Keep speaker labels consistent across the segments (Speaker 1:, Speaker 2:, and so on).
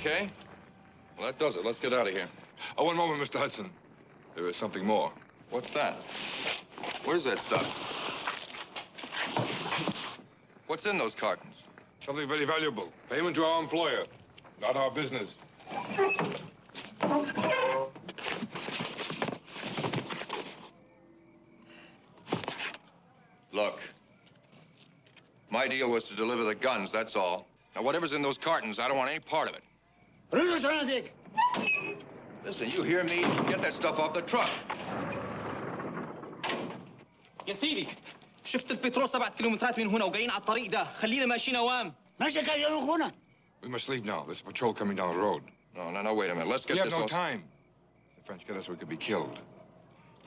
Speaker 1: Okay. Well, that does it. Let's get out of here.
Speaker 2: Oh, one moment, Mr. Hudson. There is something more.
Speaker 1: What's that? What is that stuff? What's in those cartons?
Speaker 2: Something very valuable. Payment to our employer. Not our business.
Speaker 1: Look. My deal was to deliver the guns, that's all. Now, whatever's in those cartons, I don't want any part of it. Listen, you hear me? Get that stuff off the truck.
Speaker 3: يا سيدي شفت البترول 7 كيلومترات من هنا وجايين على الطريق ده خلينا ماشيين اوام
Speaker 4: ماشي كده يا اخونا.
Speaker 2: We must leave now. There's a patrol coming down the road.
Speaker 1: No, wait a minute. Let's get
Speaker 2: this.
Speaker 1: We
Speaker 2: have no time. If the French get us, we could be killed.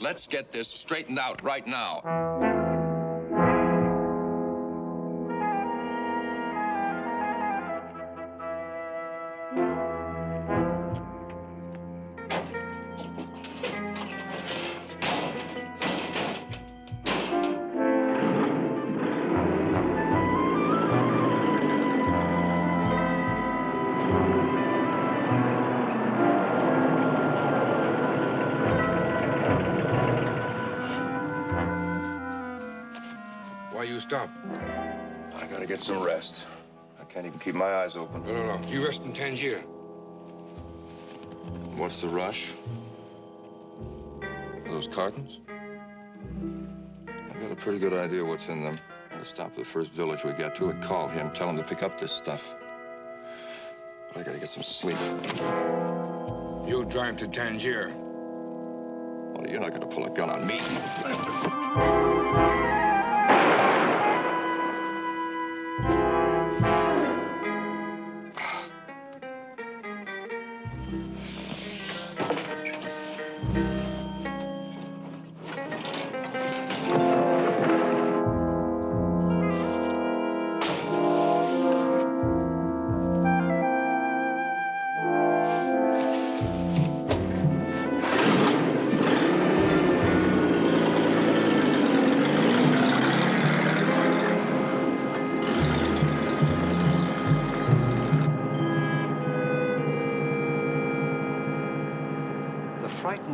Speaker 1: Let's get this straightened out right now.
Speaker 2: Stop.
Speaker 1: I gotta get some rest. I can't even keep my eyes open.
Speaker 2: No. You rest in Tangier.
Speaker 1: What's the rush? Are those cartons? I've got a pretty good idea what's in them. I'll stop at the first village we get to and call him, tell him to pick up this stuff. But I gotta get some sleep.
Speaker 2: You drive to Tangier.
Speaker 1: Well, you're not gonna pull a gun on me.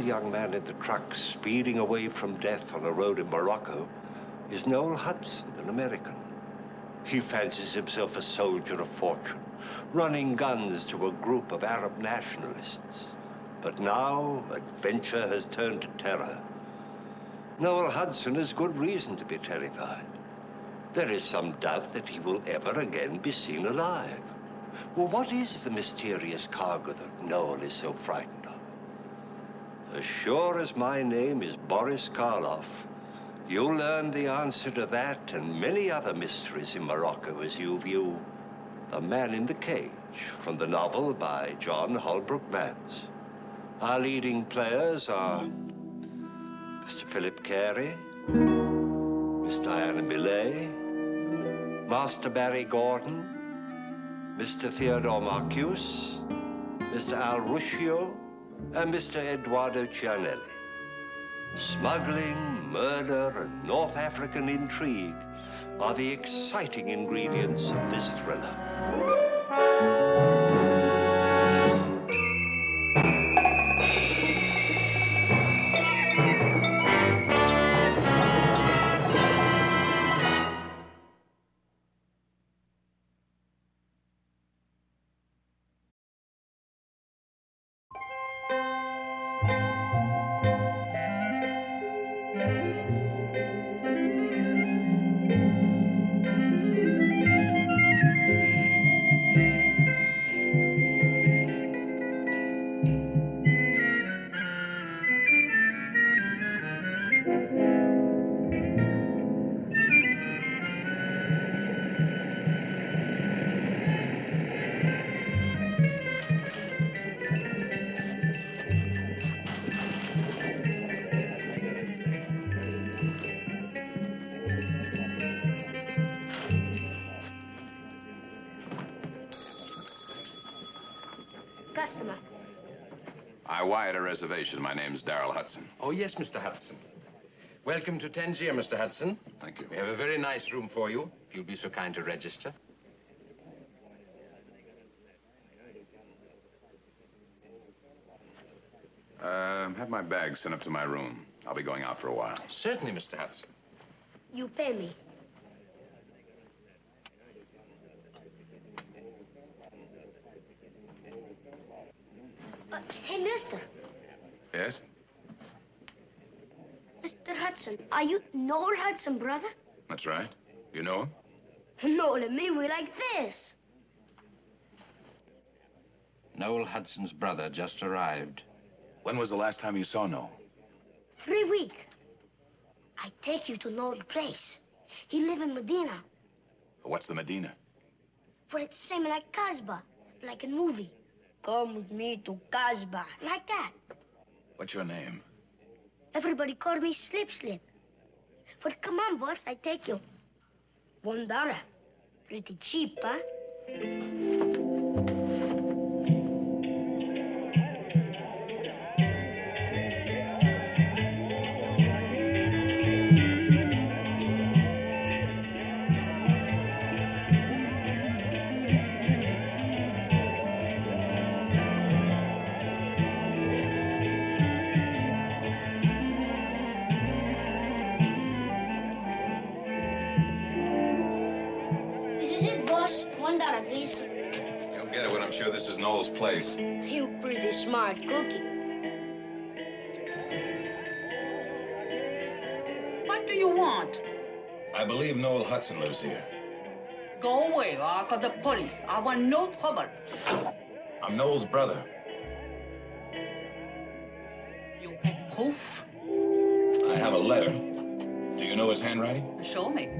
Speaker 5: Young man in the truck speeding away from death on a road in Morocco is Noel Hudson, an American. He fancies himself a soldier of fortune, running guns to a group of Arab nationalists. But now, adventure has turned to terror. Noel Hudson has good reason to be terrified. There is some doubt that he will ever again be seen alive. Well, what is the mysterious cargo that Noel is so frightened of? As sure as my name is Boris Karloff, you'll learn the answer to that and many other mysteries in Morocco as you view The Man in the Cage from the novel by John Holbrook Vance. Our leading players are Mr. Philip Carey, Miss Diana Millay, Master Barry Gordon, Mr. Theodore Marcuse, Mr. Al Ruscio, and Mr. Eduardo Cianelli. Smuggling, murder, and North African intrigue are the exciting ingredients of this thriller.
Speaker 6: Customer.
Speaker 7: I wired a reservation. My name's Darrell Hudson.
Speaker 8: Oh, yes, Mr. Hudson. Welcome to Tangier, Mr. Hudson.
Speaker 7: Thank you.
Speaker 8: We have a very nice room for you, if you'll be so kind to register.
Speaker 7: Have my bag sent up to my room. I'll be going out for a while.
Speaker 8: Certainly, Mr. Hudson.
Speaker 6: You pay me. Hey, mister.
Speaker 7: Yes?
Speaker 6: Mr. Hudson, are you Noel Hudson, brother?
Speaker 7: That's right. You know him?
Speaker 6: Noel and me, we like this.
Speaker 8: Noel Hudson's brother just arrived.
Speaker 7: When was the last time you saw Noel?
Speaker 6: 3 weeks. I take you to Noel's place. He live in Medina.
Speaker 7: What's the Medina?
Speaker 6: For it's same like Casbah, like a movie. Come with me to Casbah, like that.
Speaker 7: What's your name?
Speaker 6: Everybody call me Slip Slip. But come on, boss, I take you. $1. Pretty cheap, huh? $1, please.
Speaker 7: You'll get it when I'm sure this is Noel's place.
Speaker 6: You pretty smart cookie.
Speaker 4: What do you want?
Speaker 7: I believe Noel Hudson lives here.
Speaker 4: Go away, or I'll call the police. I want no trouble.
Speaker 7: I'm Noel's brother.
Speaker 4: You have proof?
Speaker 7: I have a letter. Do you know his handwriting?
Speaker 4: Show me.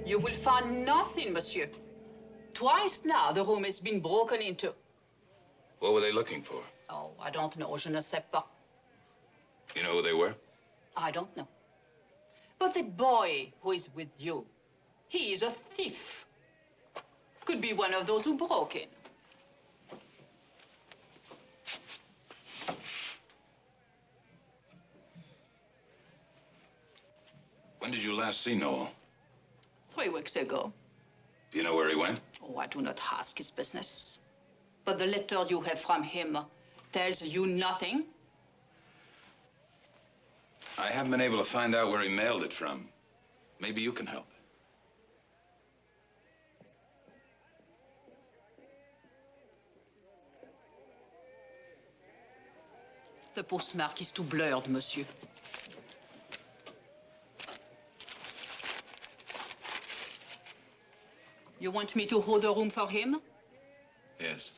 Speaker 4: You will find nothing, monsieur. Twice now the room has been broken into.
Speaker 7: What were they looking for?
Speaker 4: Oh, I don't know. Je ne sais pas.
Speaker 7: You know who they were?
Speaker 4: I don't know. But that boy who is with you, he is a thief. Could be one of those who broke in.
Speaker 7: When did you last see Noel?
Speaker 4: 3 weeks ago.
Speaker 7: Do you know where he went?
Speaker 4: Oh, I do not ask his business. But the letter you have from him tells you nothing.
Speaker 7: I haven't been able to find out where he mailed it from. Maybe you can help.
Speaker 4: The postmark is too blurred, monsieur. You want me to hold the room for him?
Speaker 7: Yes.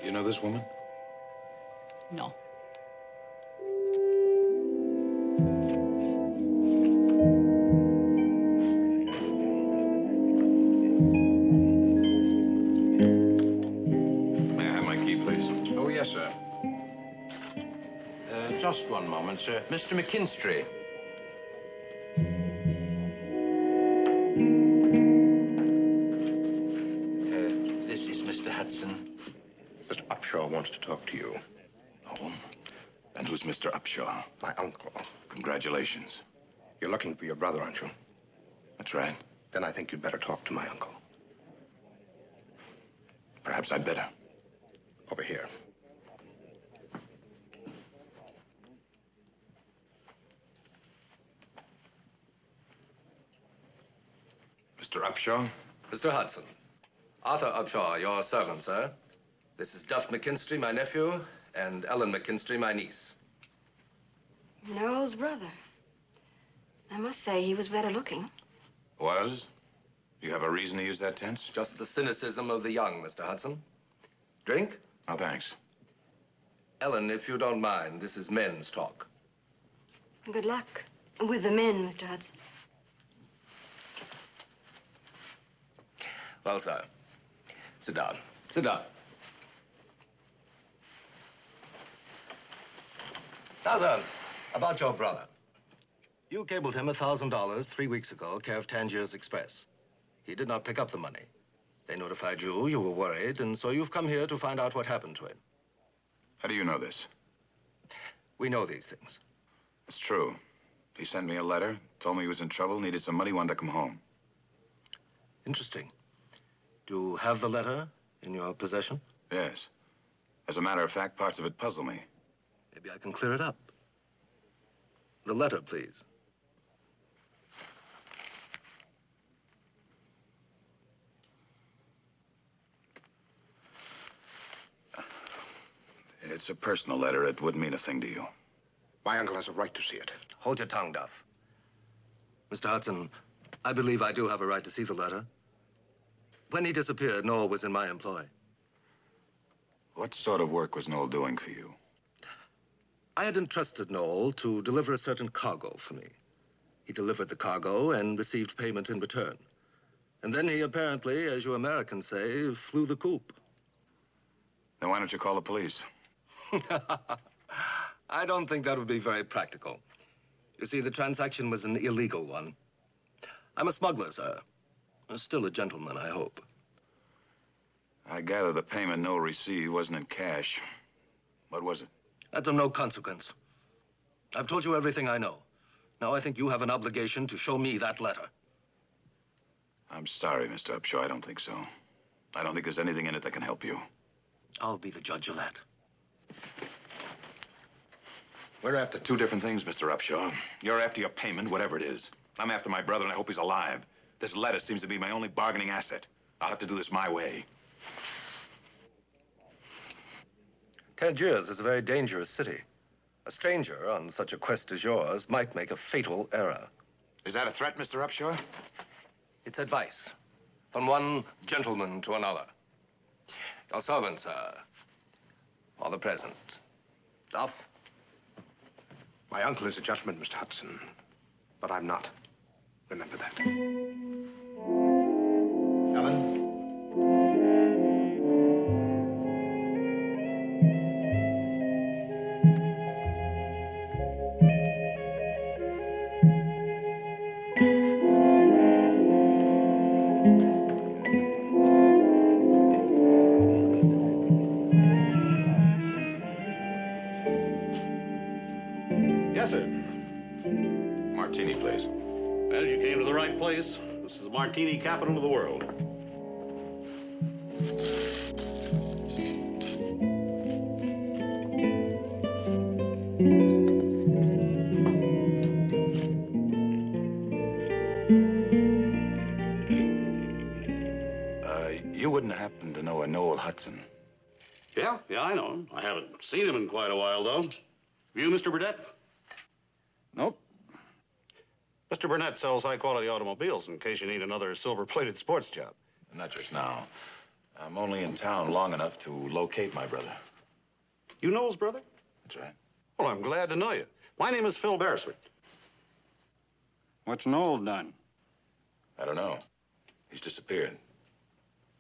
Speaker 7: You know this woman?
Speaker 4: No.
Speaker 7: May I have my key, please?
Speaker 8: Oh, yes, sir. Just one moment, sir. Mr. McKinstry. This is Mr. Hudson.
Speaker 9: Mr. Upshaw wants to talk to you.
Speaker 7: Oh, and who's Mr. Upshaw?
Speaker 9: My uncle.
Speaker 7: Congratulations.
Speaker 9: You're looking for your brother, aren't you?
Speaker 7: That's right.
Speaker 9: Then I think you'd better talk to my uncle.
Speaker 7: Perhaps I'd better.
Speaker 9: Over here.
Speaker 7: Mr. Upshaw?
Speaker 10: Mr. Hudson. Arthur Upshaw, your servant, sir. This is Duff McKinstry, my nephew, and Ellen McKinstry, my niece.
Speaker 11: Noel's brother. I must say he was better looking.
Speaker 7: Was? You have a reason to use that tense?
Speaker 10: Just the cynicism of the young, Mr. Hudson. Drink?
Speaker 7: Oh, thanks.
Speaker 10: Ellen, if you don't mind, this is men's talk.
Speaker 11: Good luck with the men, Mr. Hudson.
Speaker 10: Well, sir, sit down. Sit down. Now, sir, About your brother. You cabled him $1,000 3 weeks ago, care of Tangiers Express. He did not pick up the money. They notified you, you were worried, and so you've come here to find out what happened to him.
Speaker 7: How do you know this?
Speaker 10: We know these things.
Speaker 7: It's true. He sent me a letter, told me he was in trouble, needed some money, wanted to come home.
Speaker 10: Interesting. Do you have the letter in your possession?
Speaker 7: Yes. As a matter of fact, parts of it puzzle me.
Speaker 10: Maybe I can clear it up. The letter, please.
Speaker 7: It's a personal letter. It wouldn't mean a thing to you.
Speaker 9: My uncle has a right to see it.
Speaker 10: Hold your tongue, Duff. Mr. Hudson, I believe I do have a right to see the letter. When he disappeared, Noel was in my employ.
Speaker 7: What sort of work was Noel doing for you?
Speaker 10: I had entrusted Noel to deliver a certain cargo for me. He delivered the cargo and received payment in return. And then he apparently, as you Americans say, flew the coop.
Speaker 7: Then why don't you call the police?
Speaker 10: I don't think that would be very practical. You see, the transaction was an illegal one. I'm a smuggler, sir. Still a gentleman, I hope.
Speaker 7: I gather the payment Noel received wasn't in cash. What was it?
Speaker 10: That's of no consequence. I've told you everything I know. Now I think you have an obligation to show me that letter.
Speaker 7: I'm sorry, Mr. Upshaw. I don't think so. I don't think there's anything in it that can help you.
Speaker 10: I'll be the judge of that.
Speaker 7: We're after two different things, Mr. Upshaw. You're after your payment, whatever it is. I'm after my brother, and I hope he's alive. This letter seems to be my only bargaining asset. I'll have to do this my way.
Speaker 10: Tangiers is a very dangerous city. A stranger on such a quest as yours might make a fatal error.
Speaker 7: Is that a threat, Mr. Upshaw?
Speaker 10: It's advice from one gentleman to another. Your servant, sir, for the present. Duff?
Speaker 9: My uncle is a gentleman, Mr. Hudson, but I'm not. Remember that.
Speaker 8: Ellen?
Speaker 12: Yes, sir.
Speaker 7: Martini, please.
Speaker 12: Well, you came to the right place. This is the martini capital of the world.
Speaker 7: You wouldn't happen to know a Noel Hudson?
Speaker 12: Yeah, I know him. I haven't seen him in quite a while, though. You, Mr. Burnett?
Speaker 2: Nope.
Speaker 12: Mr. Burnett sells high-quality automobiles in case you need another silver-plated sports job.
Speaker 7: Not just now. I'm only in town long enough to locate my brother.
Speaker 12: You know his brother?
Speaker 7: That's right.
Speaker 12: Well, I'm glad to know you. My name is Phil Beresford.
Speaker 2: What's Noel done?
Speaker 7: I don't know. He's disappeared.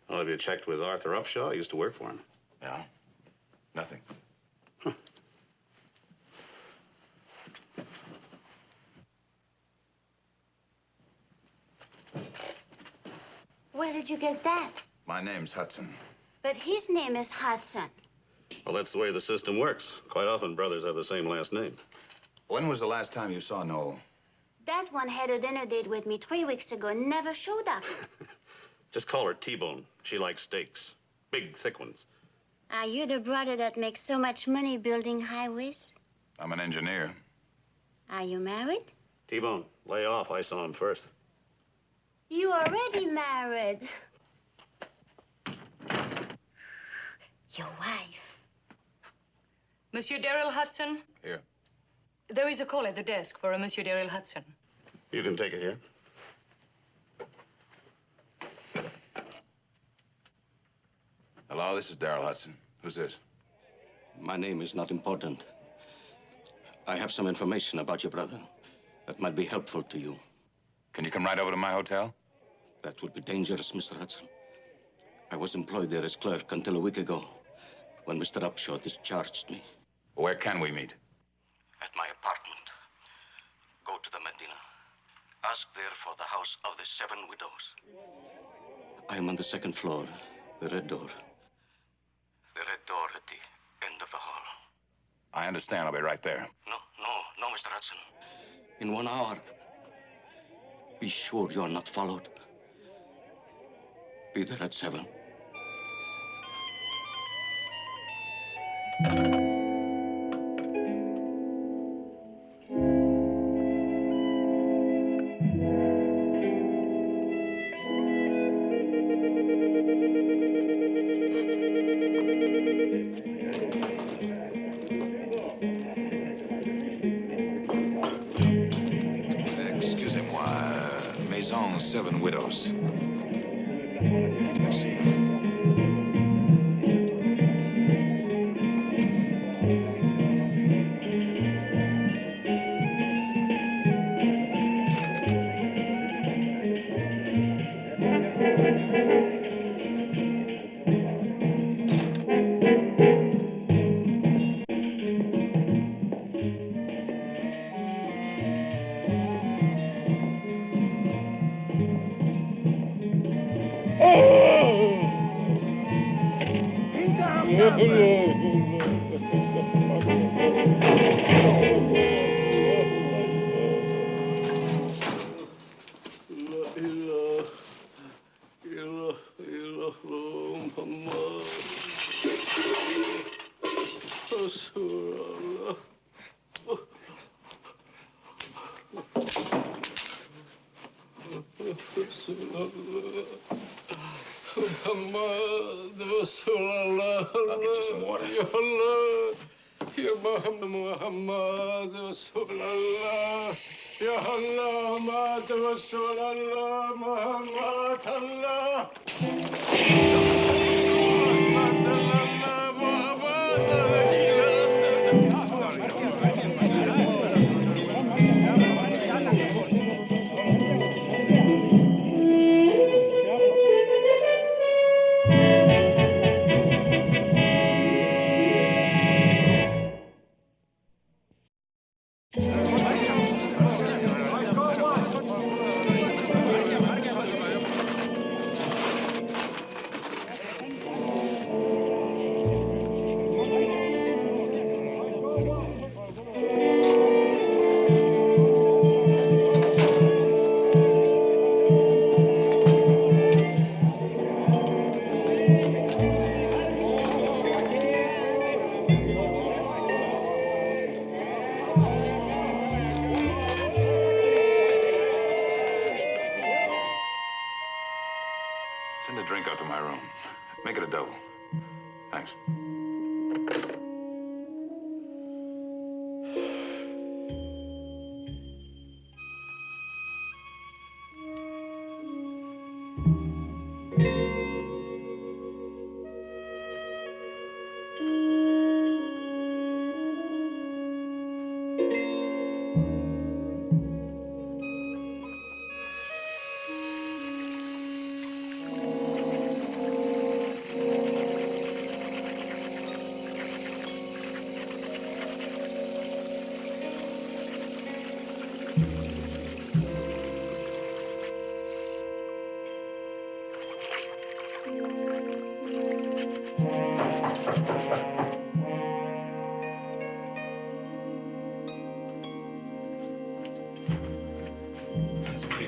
Speaker 12: Well, have you checked with Arthur Upshaw? I used to work for him.
Speaker 7: Yeah? Nothing.
Speaker 13: Where did you get that?
Speaker 7: My name's Hudson.
Speaker 13: But his name is Hudson.
Speaker 12: Well, that's the way the system works. Quite often, brothers have the same last name.
Speaker 7: When was the last time you saw Noel?
Speaker 13: That one had a dinner date with me 3 weeks ago and never showed up.
Speaker 12: Just call her T-Bone. She likes steaks. Big, thick ones.
Speaker 13: Are you the brother that makes so much money building highways?
Speaker 7: I'm an engineer.
Speaker 13: Are you married?
Speaker 12: T-Bone, lay off. I saw him first.
Speaker 13: You already married. Your wife.
Speaker 14: Monsieur Daryl Hudson?
Speaker 7: Here.
Speaker 14: There is a call at the desk for a Monsieur Daryl Hudson.
Speaker 12: You can take it here.
Speaker 7: Hello, this is Daryl Hudson. Who's this?
Speaker 8: My name is not important. I have some information about your brother that might be helpful to you.
Speaker 7: Can you come right over to my hotel?
Speaker 8: That would be dangerous, Mr. Hudson. I was employed there as clerk until a week ago, when Mr. Upshaw discharged me.
Speaker 7: Where can we meet?
Speaker 8: At my apartment. ask there for the House of the Seven Widows. I am on the second floor, the red door. The red door at the end of the hall.
Speaker 7: I understand. I'll be right there.
Speaker 8: No, Mr. Hudson. In 1 hour. Be sure you're not followed. Be there at 7.
Speaker 7: Excusez-moi, Maison Seven Widows. I'll get you some water. Send a drink out to my room. Make it a double. Thanks.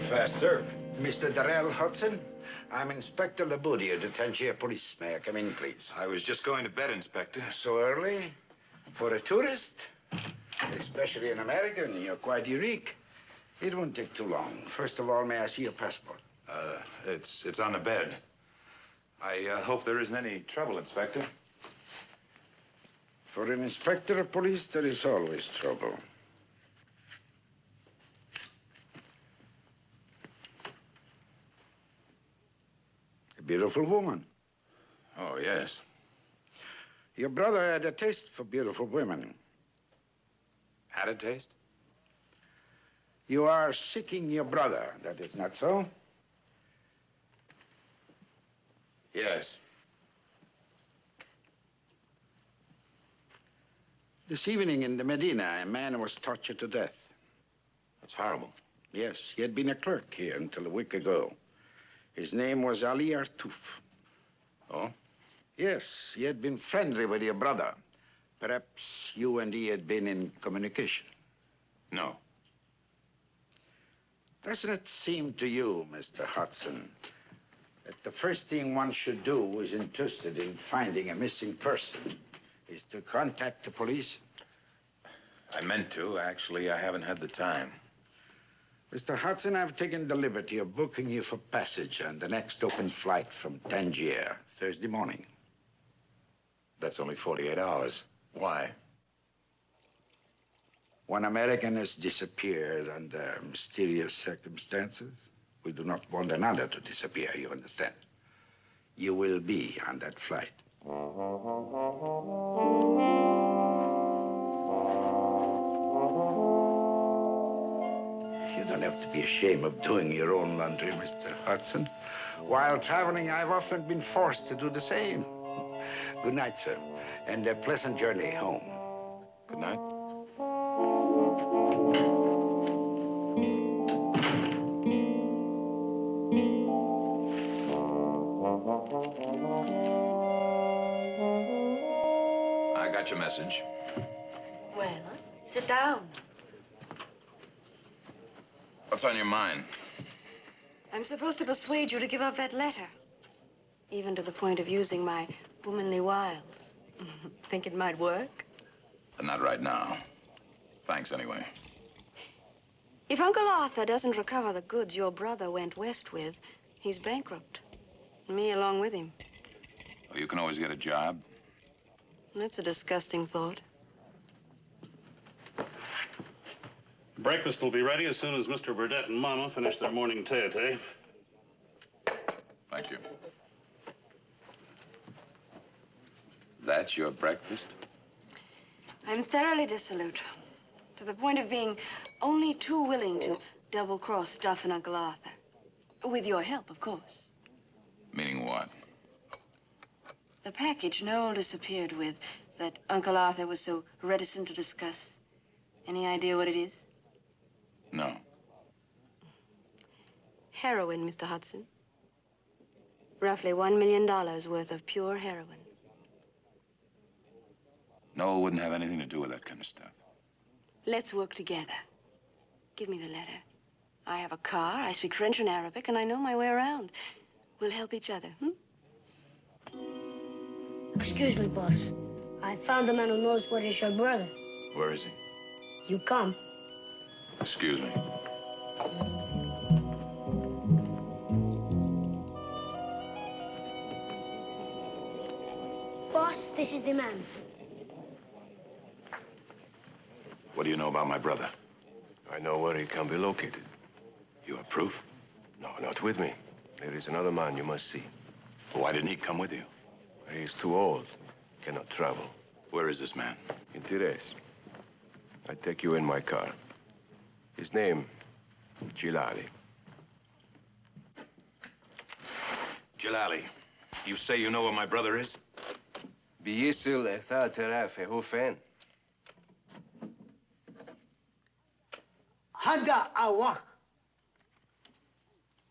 Speaker 15: Fast, sir. Mr. Darrell Hudson, I'm Inspector Laboudia, Detention Police. May I come in, please?
Speaker 7: I was just going to bed, Inspector.
Speaker 15: So early? For a tourist? Especially an American, you're quite unique. It won't take too long. First of all, may I see your passport?
Speaker 7: It's on the bed. I hope there isn't any trouble, Inspector.
Speaker 15: For an inspector of police, there is always trouble. A beautiful woman.
Speaker 7: Oh, yes.
Speaker 15: Your brother had a taste for beautiful women.
Speaker 7: Had a taste?
Speaker 15: You are seeking your brother, that is not so?
Speaker 7: Yes.
Speaker 15: This evening in the Medina, a man was tortured to death.
Speaker 7: That's horrible.
Speaker 15: Yes, he had been a clerk here until a week ago. His name was Ali Artouf.
Speaker 7: Oh?
Speaker 15: Yes, he had been friendly with your brother. Perhaps you and he had been in communication.
Speaker 7: No.
Speaker 15: Doesn't it seem to you, Mr. Hudson, that the first thing one should do who is interested in finding a missing person is to contact the police?
Speaker 7: I meant to. Actually, I haven't had the time.
Speaker 15: Mr. Hudson, I've taken the liberty of booking you for passage on the next open flight from Tangier, Thursday morning.
Speaker 7: That's only 48 hours. Why?
Speaker 15: One American has disappeared under mysterious circumstances. We do not want another to disappear, you understand? You will be on that flight. You don't have to be ashamed of doing your own laundry, Mr. Hudson. While traveling, I've often been forced to do the same. Good night, sir, and a pleasant journey home.
Speaker 7: Good night. I got your message.
Speaker 11: Well, sit down.
Speaker 7: What's on your mind?
Speaker 11: I'm supposed to persuade you to give up that letter. Even to the point of using my womanly wiles. Think it might work?
Speaker 7: But not right now. Thanks, anyway.
Speaker 11: If Uncle Arthur doesn't recover the goods your brother went west with, he's bankrupt. Me along with him.
Speaker 7: Oh, you can always get a job.
Speaker 11: That's a disgusting thought.
Speaker 12: Breakfast will be ready as soon as Mr. Burdett and Mama finish their morning tete-a-tete.
Speaker 7: Thank you. That's your breakfast?
Speaker 11: I'm thoroughly dissolute, to the point of being only too willing to double-cross Duff and Uncle Arthur. With your help, of course.
Speaker 7: Meaning what?
Speaker 11: The package Noel disappeared with that Uncle Arthur was so reticent to discuss. Any idea what it is?
Speaker 7: No.
Speaker 11: Heroin, Mr. Hudson. Roughly $1 million worth of pure heroin.
Speaker 7: Noel wouldn't have anything to do with that kind of stuff.
Speaker 11: Let's work together. Give me the letter. I have a car, I speak French and Arabic, and I know my way around. We'll help each other,
Speaker 6: Excuse me, boss. I found a man who knows what is your brother.
Speaker 7: Where is he?
Speaker 6: You come.
Speaker 7: Excuse me.
Speaker 6: Boss, this is the man.
Speaker 7: What do you know about my brother?
Speaker 16: I know where he can be located.
Speaker 7: You have proof?
Speaker 16: No, not with me. There is another man you must see.
Speaker 7: Why didn't he come with you?
Speaker 16: He is too old. Cannot travel.
Speaker 7: Where is this man?
Speaker 16: In Tires. I take you in my car. His name, Gilali.
Speaker 7: Gilali, you say you know where my brother is?
Speaker 16: Biyisil etha teraf ehufen.
Speaker 17: Hada awak.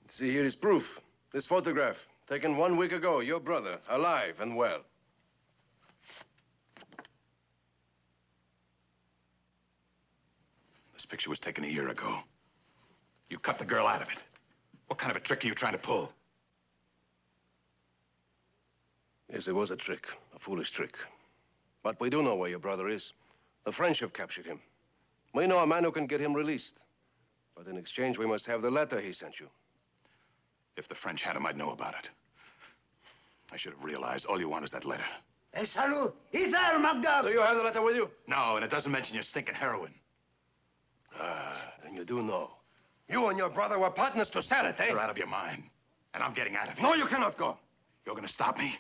Speaker 16: See, here is proof. This photograph, taken 1 week ago. Your brother, alive and well.
Speaker 7: This picture was taken a year ago. You cut the girl out of it. What kind of a trick are you trying to pull?
Speaker 16: Yes, it was a trick. A foolish trick. But we do know where your brother is. The French have captured him. We know a man who can get him released. But in exchange, we must have the letter he sent you.
Speaker 7: If the French had him, I'd know about it. I should have realized all you want is that letter.
Speaker 17: Do you have
Speaker 16: the letter with you?
Speaker 7: No, and it doesn't mention your stinking heroin.
Speaker 16: Ah, then you do know. You and your brother were partners to sell it, eh?
Speaker 7: You're out of your mind. And I'm getting out of here.
Speaker 16: No, you cannot go.
Speaker 7: You're gonna stop me?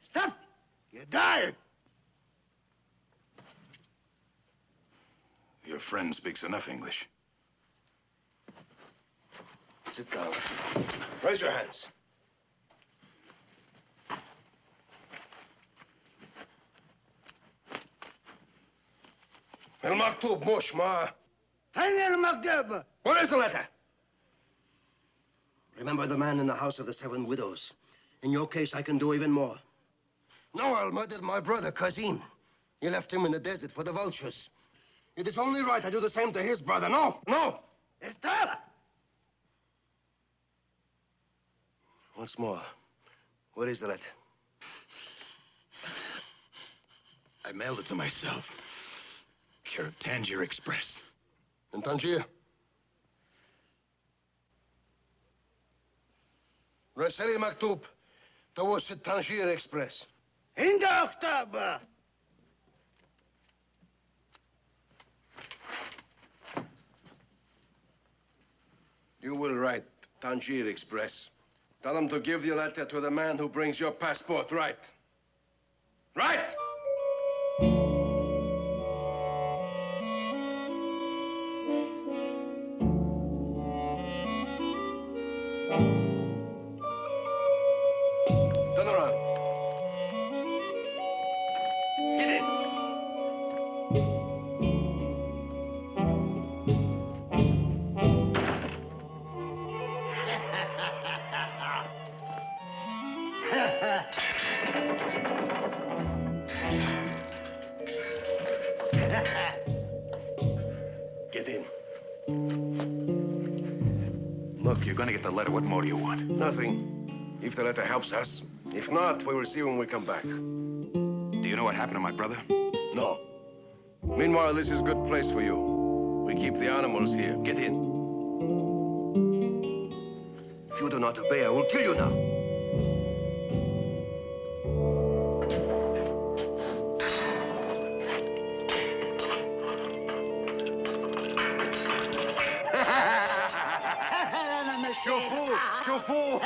Speaker 17: Stop! You die!
Speaker 7: Your friend speaks enough English.
Speaker 16: Sit down. Raise your hands. المكتوب مش ما.
Speaker 17: فين المكتوب?
Speaker 16: Where is the letter?
Speaker 18: Remember the man in the House of the Seven Widows. In your case, I can do even more. Noel murdered my brother, Kazim. He left him in the desert for the vultures. It is only right I do the same to his brother. No, no!
Speaker 17: Stop!
Speaker 18: Once more, where is the letter?
Speaker 7: I mailed it to myself. Care of Tangier Express.
Speaker 18: In Tangier? رسالة مكتوب توصل تانجير إكسبرس.
Speaker 17: عند أكتوبر.
Speaker 16: You will write Tangier Express. Tell them to give the letter to the man who brings your passport, right? Right! Turn around. Get in.
Speaker 7: Get in. Look, you're gonna get the letter. What more do you want?
Speaker 16: Nothing. If the letter helps us. If not, we will see when we come back.
Speaker 7: Do you know what happened to my brother?
Speaker 16: No. Meanwhile, this is a good place for you. We keep the animals here. Get in.
Speaker 18: If you do not obey, I will kill you now.
Speaker 16: شوفوا شوفوا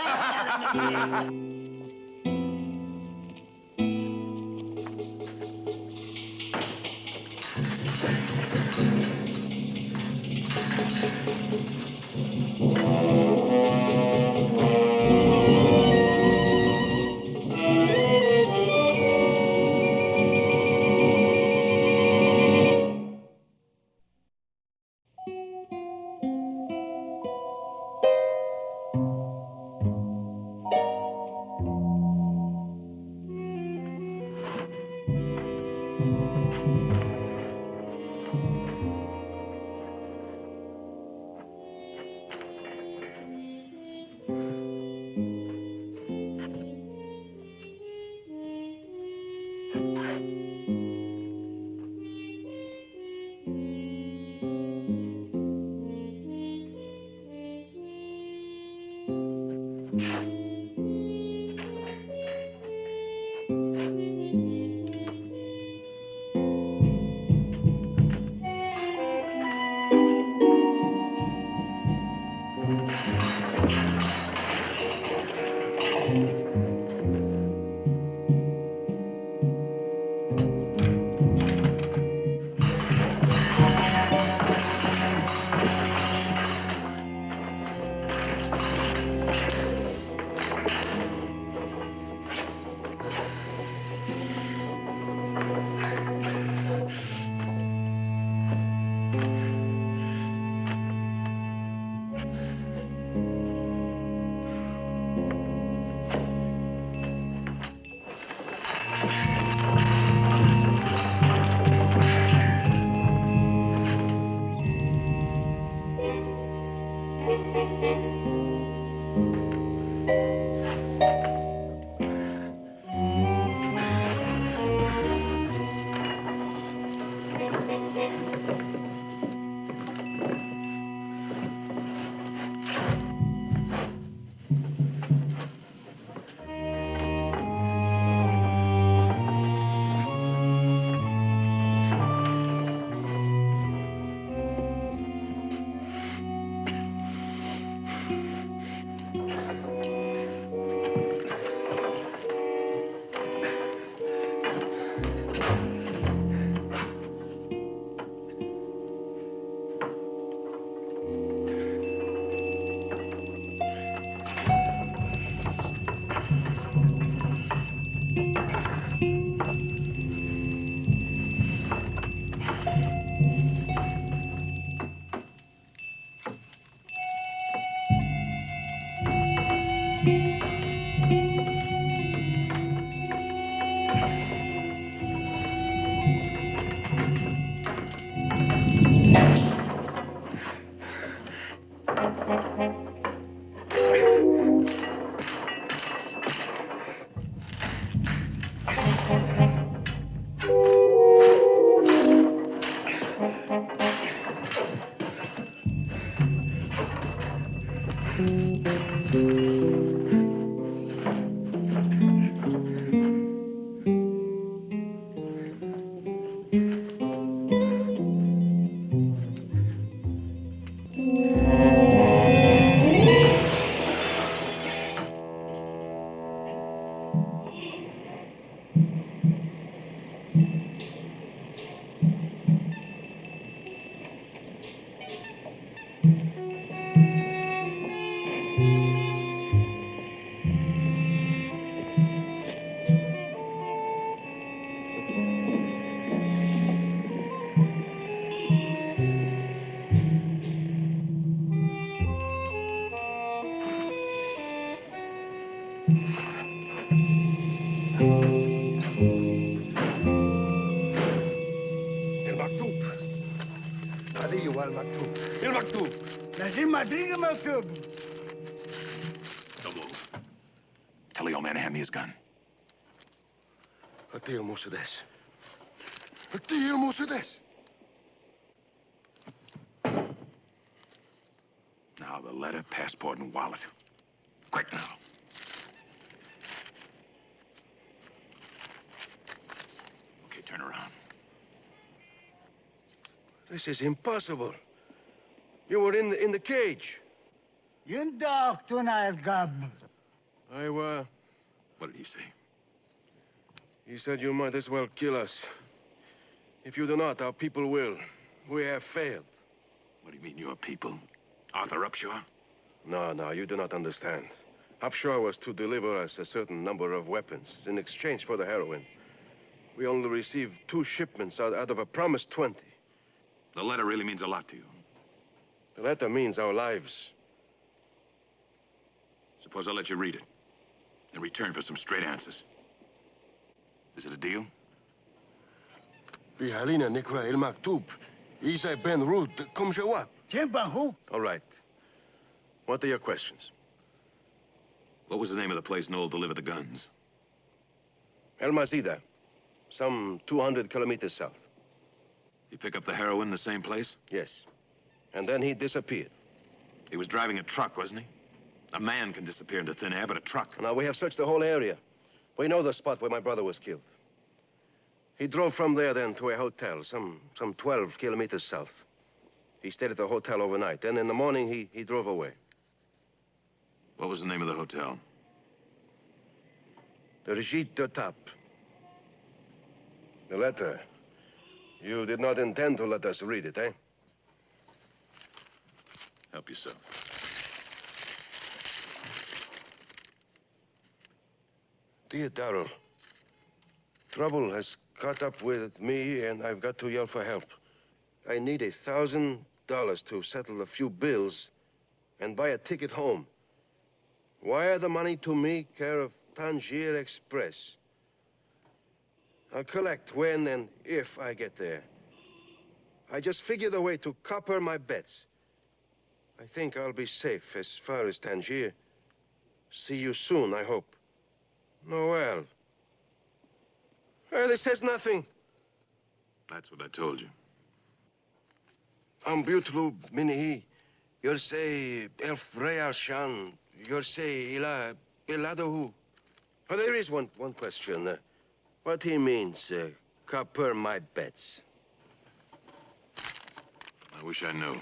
Speaker 7: Don't move. Tell the old man to hand me his gun. Now, the letter, passport, and wallet. Quick now. Okay, turn around.
Speaker 16: This is impossible. You were in the cage.
Speaker 17: What
Speaker 7: What did he say?
Speaker 16: He said you might as well kill us. If you do not, our people will. We have failed.
Speaker 7: What do you mean, your people? Arthur Upshaw?
Speaker 16: No, you do not understand. Upshaw was to deliver us a certain number of weapons in exchange for the heroin. We only received 2 shipments out of a promised 20.
Speaker 7: The letter really means a lot to you.
Speaker 16: The letter means our lives.
Speaker 7: Suppose I let you read it in return for some straight answers. Is it a deal?
Speaker 16: All right. What are your questions?
Speaker 7: What was the name of the place Noel delivered the guns?
Speaker 16: El Mazida, some 200 kilometers south.
Speaker 7: You pick up the heroin in the same place?
Speaker 16: Yes. And then he disappeared.
Speaker 7: He was driving a truck, wasn't he? A man can disappear into thin air, but a truck...
Speaker 16: Now, we have searched the whole area. We know the spot where my brother was killed. He drove from there then to a hotel, some 12 kilometers south. He stayed at the hotel overnight. Then in the morning, he drove away.
Speaker 7: What was the name of the hotel?
Speaker 16: The Revue de Top. The letter. You did not intend to let us read it, eh?
Speaker 7: Help yourself.
Speaker 16: Dear Darrell, trouble has caught up with me, and I've got to yell for help. I need $1,000 to settle a few bills and buy a ticket home. Wire the money to me, care of Tangier Express. I'll collect when and if I get there. I just figured a way to copper my bets. I think I'll be safe as far as Tangier. See you soon, I hope. Noel. This says nothing.
Speaker 7: That's what I told you.
Speaker 16: Ambutlu minihi. Yorsei elfreya shan. Yorsei ila beladohu. Oh, there is one question. What he means, copper my bets.
Speaker 7: I wish I knew.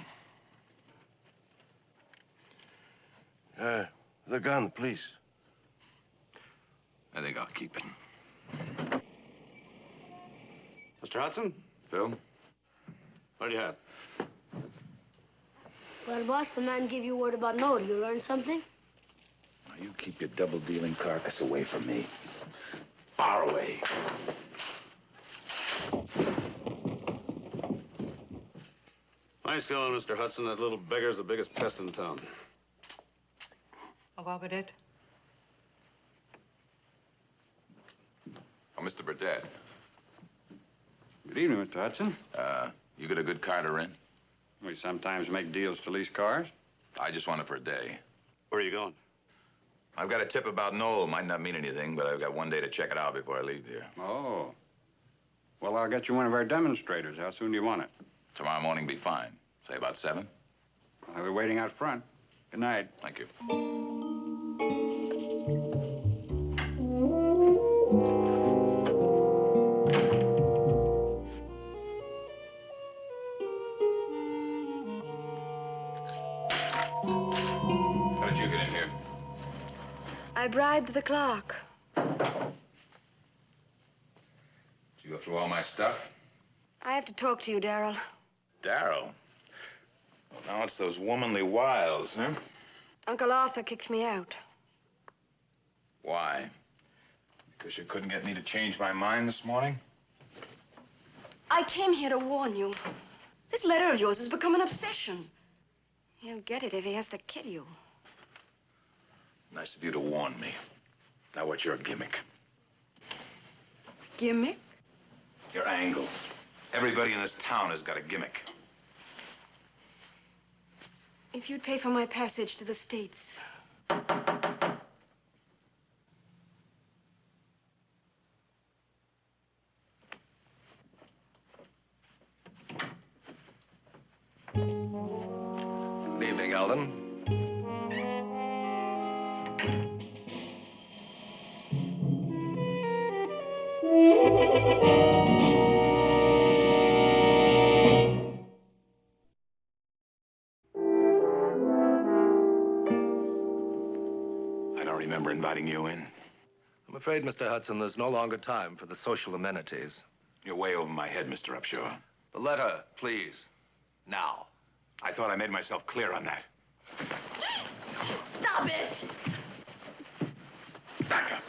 Speaker 16: The gun, please.
Speaker 7: I think I'll keep it.
Speaker 12: Mr. Hudson?
Speaker 7: Phil?
Speaker 12: What do you have?
Speaker 6: Well, boss, the man gave you word about Noel. You learned something?
Speaker 15: Now, you keep your double-dealing carcass away from me. Far away.
Speaker 12: Nice going, Mr. Hudson. That little beggar's the biggest pest in town.
Speaker 14: Au revoir, Burdett.
Speaker 7: Oh, Mr. Burdett.
Speaker 19: Good evening, Mr. Hudson.
Speaker 7: You got a good car to rent?
Speaker 19: We sometimes make deals to lease cars.
Speaker 7: I just want it for a day.
Speaker 12: Where are you going?
Speaker 7: I've got a tip about Noel. Might not mean anything, but I've got one day to check it out before I leave here.
Speaker 19: Oh. Well, I'll get you one of our demonstrators. How soon do you want it?
Speaker 7: Tomorrow morning be fine. Say about 7.
Speaker 19: I'll be waiting out front. Good night.
Speaker 7: Thank you. How did you get in here?
Speaker 11: I bribed the clerk.
Speaker 7: Did you go through all my stuff?
Speaker 11: I have to talk to you, Daryl.
Speaker 7: Daryl? Well, now it's those womanly wiles, huh?
Speaker 11: Uncle Arthur kicked me out.
Speaker 7: Why? Because you couldn't get me to change my mind this morning?
Speaker 11: I came here to warn you. This letter of yours has become an obsession. He'll get it if he has to kill you.
Speaker 7: Nice of you to warn me. Now what's your gimmick?
Speaker 11: Gimmick?
Speaker 7: Your angle. Everybody in this town has got a gimmick.
Speaker 11: If you'd pay for my passage to the States.
Speaker 10: Good evening, Alden.
Speaker 7: I don't remember inviting you in.
Speaker 10: I'm afraid, Mr. Hudson, there's no longer time for the social amenities.
Speaker 7: You're way over my head, Mr. Upshaw.
Speaker 10: The letter, please. Now.
Speaker 7: I thought I made myself clear on that.
Speaker 4: Stop it!
Speaker 7: Back up.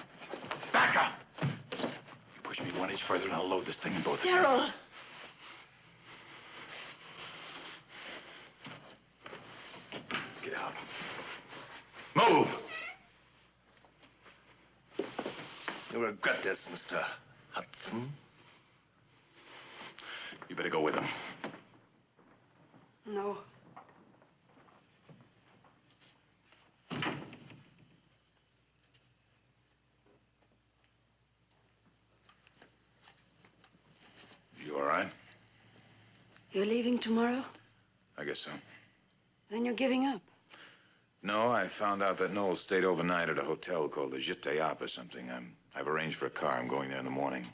Speaker 7: Back up! You push me 1 inch further and I'll load this thing in both of you.
Speaker 4: Daryl!
Speaker 7: Get out. Move!
Speaker 10: You'll regret this, Mr. Hudson.
Speaker 7: You better go with him.
Speaker 11: No.
Speaker 7: You all right?
Speaker 11: You're leaving tomorrow?
Speaker 7: I guess so.
Speaker 11: Then you're giving up.
Speaker 7: No, I found out that Noel stayed overnight at a hotel called the Gite Op or something. I've arranged for a car. I'm going there in the morning.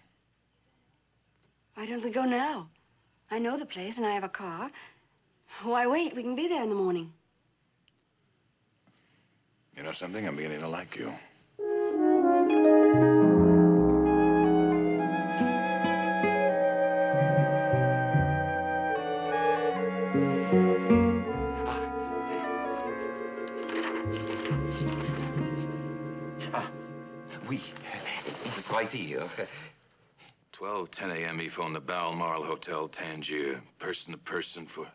Speaker 11: Why don't we go now? I know the place and I have a car. Why wait? We can be there in the morning.
Speaker 7: You know something? I'm beginning to like you.
Speaker 20: Oui, it was right here.
Speaker 7: 12:10 a.m. he phoned the Balmoral Hotel, Tangier. Person to person for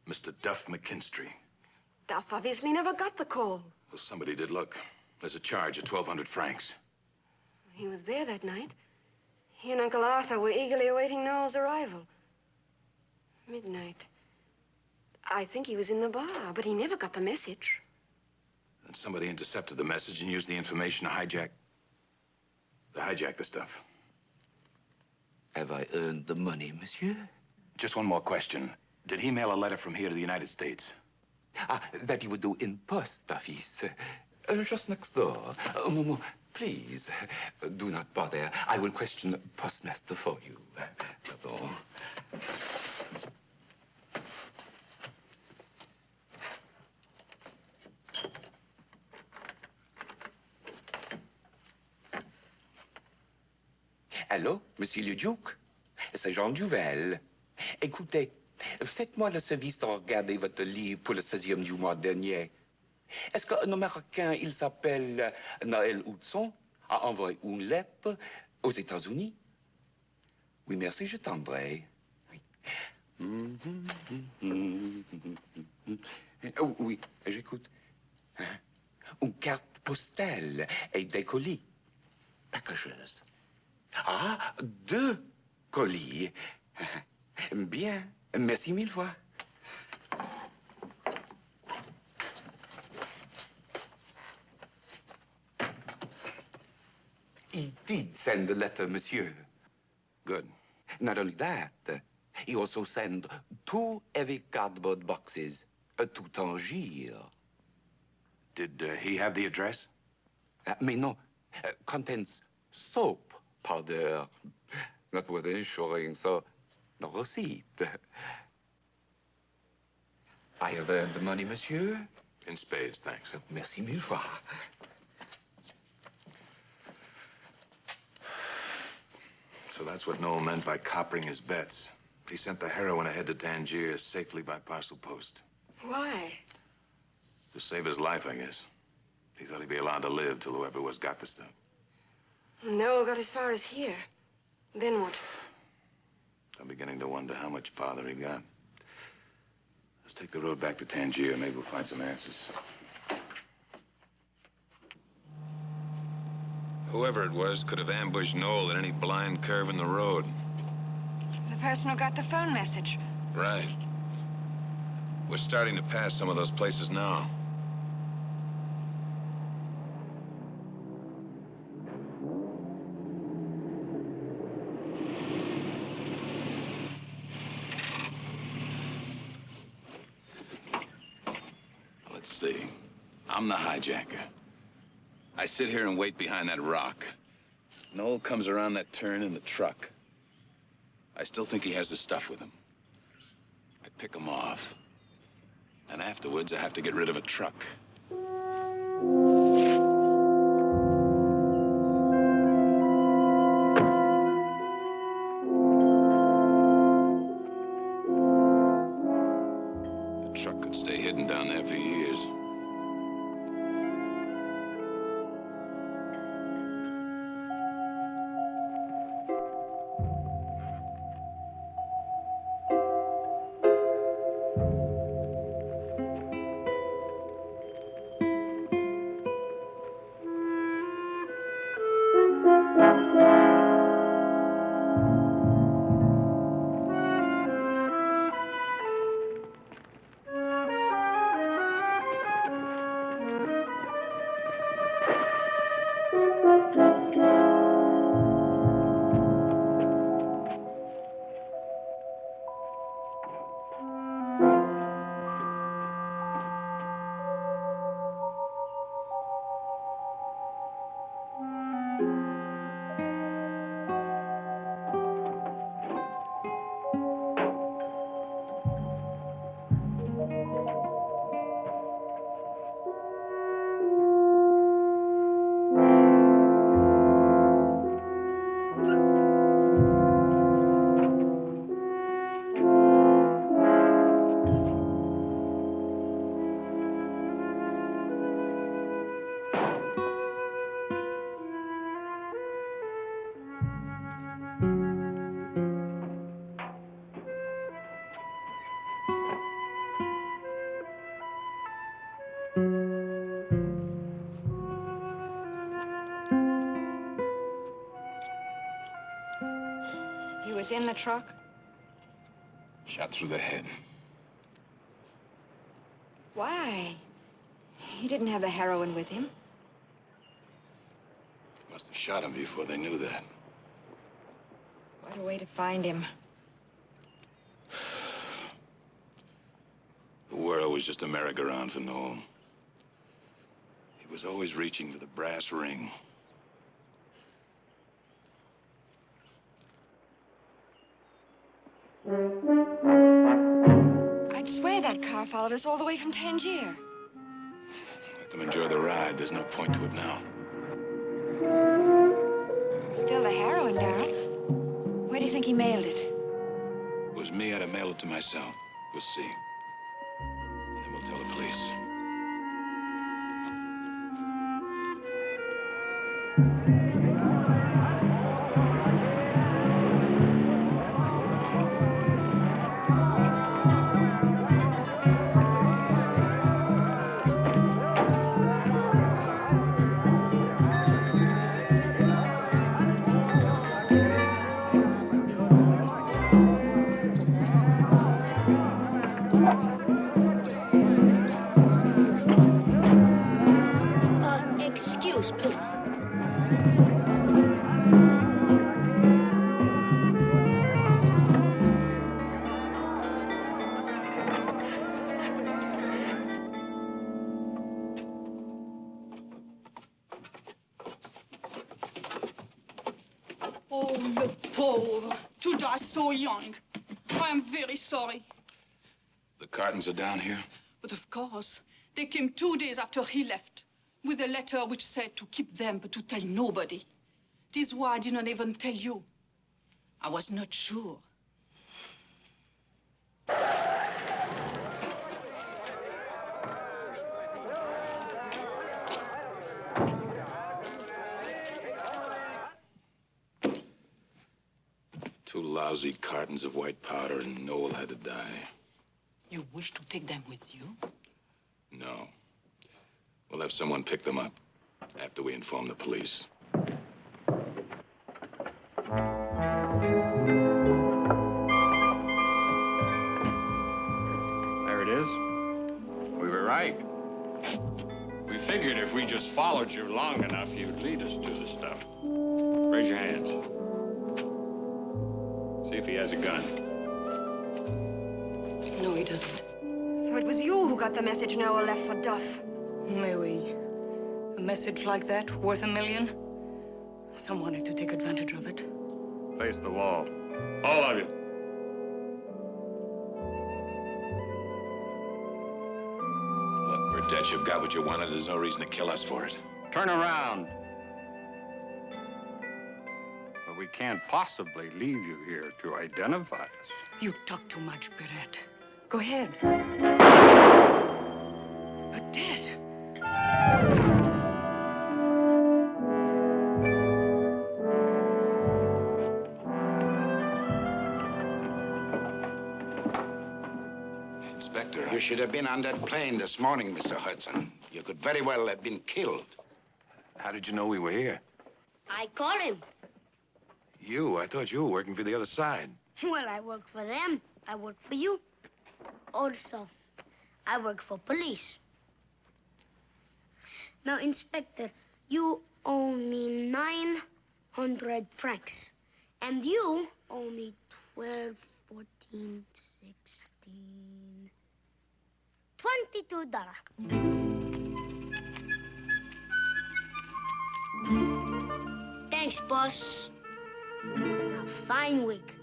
Speaker 7: Mr. Duff McKinstry.
Speaker 11: Duff obviously never got the call.
Speaker 7: Well, somebody did look. There's a charge of 1,200 francs.
Speaker 11: He was there that night. He and Uncle Arthur were eagerly awaiting Noel's arrival. Midnight. I think he was in the bar, but he never got the message.
Speaker 7: And somebody intercepted the message and used the information to hijack the stuff.
Speaker 20: Have I earned the money, monsieur?
Speaker 7: Just one more question. Did he mail a letter from here to the United States?
Speaker 20: That he would do in post office. Just next door. No, please, do not bother. I will question the postmaster for you. Pardon. Allô, Monsieur le Duc? C'est Jean Duvel. Écoutez, faites-moi le service de regarder votre livre pour le 16e du mois dernier. Est-ce qu'un Américain, il s'appelle Noël Hudson, a envoyé une lettre aux États-Unis? Oui, merci, je t'envoie. Oui. Oui, j'écoute. Une carte postale et des colis. Packages. Ah, 2 colis. Bien, merci 1000 fois. He did send the letter, monsieur.
Speaker 7: Good.
Speaker 20: Not only that, he also sent 2 heavy cardboard boxes Tout Tangier.
Speaker 7: Did he have the address?
Speaker 20: Mais non. Contains soap powder. Not with insuring, so no receipt. I have earned the money, monsieur.
Speaker 7: In spades, thanks.
Speaker 20: Merci mille fois.
Speaker 7: So that's what Noel meant by coppering his bets. He sent the heroin ahead to Tangier safely by parcel post.
Speaker 11: Why?
Speaker 7: To save his life, I guess. He thought he'd be allowed to live till whoever was got the stuff.
Speaker 11: Noel got as far as here. Then what?
Speaker 7: I'm beginning to wonder how much farther he got. Let's take the road back to Tangier. Maybe we'll find some answers. Whoever it was could have ambushed Noel at any blind curve in the road.
Speaker 11: The person who got the phone message.
Speaker 7: Right. We're starting to pass some of those places now. Let's see. I'm the hijacker. I sit here and wait behind that rock. Noel comes around that turn in the truck. I still think he has the stuff with him. I pick him off. And afterwards, I have to get rid of a truck. The truck could stay hidden down there for years.
Speaker 11: He was in the truck?
Speaker 7: Shot through the head.
Speaker 11: Why? He didn't have the heroin with him.
Speaker 7: Must have shot him before they knew that.
Speaker 11: What a way to find him.
Speaker 7: The world was just a merry-go-round for Noel. He was always reaching for the brass ring.
Speaker 11: I'd swear that car followed us all the way from Tangier.
Speaker 7: Let them enjoy the ride. There's no point to it now.
Speaker 11: Still the heroin, Darrell. Where do you think he mailed it?
Speaker 7: If it was me, I'd have mailed it to myself. We'll see. And then we'll tell the police.
Speaker 6: Excuse, please.
Speaker 21: Oh, le pauvre. To die so young. I am very sorry.
Speaker 7: The cartons are down here?
Speaker 21: But of course, they came 2 days after he left, with a letter which said to keep them but to tell nobody. This is why I did not even tell you. I was not sure.
Speaker 7: Two lousy cartons of white powder, and Noel had to die.
Speaker 21: You wish to take them with you?
Speaker 7: No. We'll have someone pick them up after we inform the police.
Speaker 19: There it is. We were right. We figured if we just followed you long enough, you'd lead us to the stuff. Raise your hands. See if he has a gun.
Speaker 14: No, he doesn't.
Speaker 11: So it was you who got the message Noel left for Duff?
Speaker 14: Mais oui. A message like that, worth $1 million? Someone had to take advantage of it.
Speaker 19: Face the wall. All of you.
Speaker 7: Look, Burdette, you've got what you wanted. There's no reason to kill us for it.
Speaker 19: Turn around. But we can't possibly leave you here to identify us.
Speaker 14: You talk too much, Burdette. Go ahead. Burdette.
Speaker 7: Inspector,
Speaker 15: You should have been on that plane this morning, Mr. Hudson. You could very well have been killed.
Speaker 7: How did you know we were here?
Speaker 6: I called him.
Speaker 7: You? I thought you were working for the other side.
Speaker 6: Well, I work for them. I work for you. Also, I work for police. Now, Inspector, you owe me 900 francs. And you owe me 12, 14, 16, $22. Thanks, boss. And a fine week.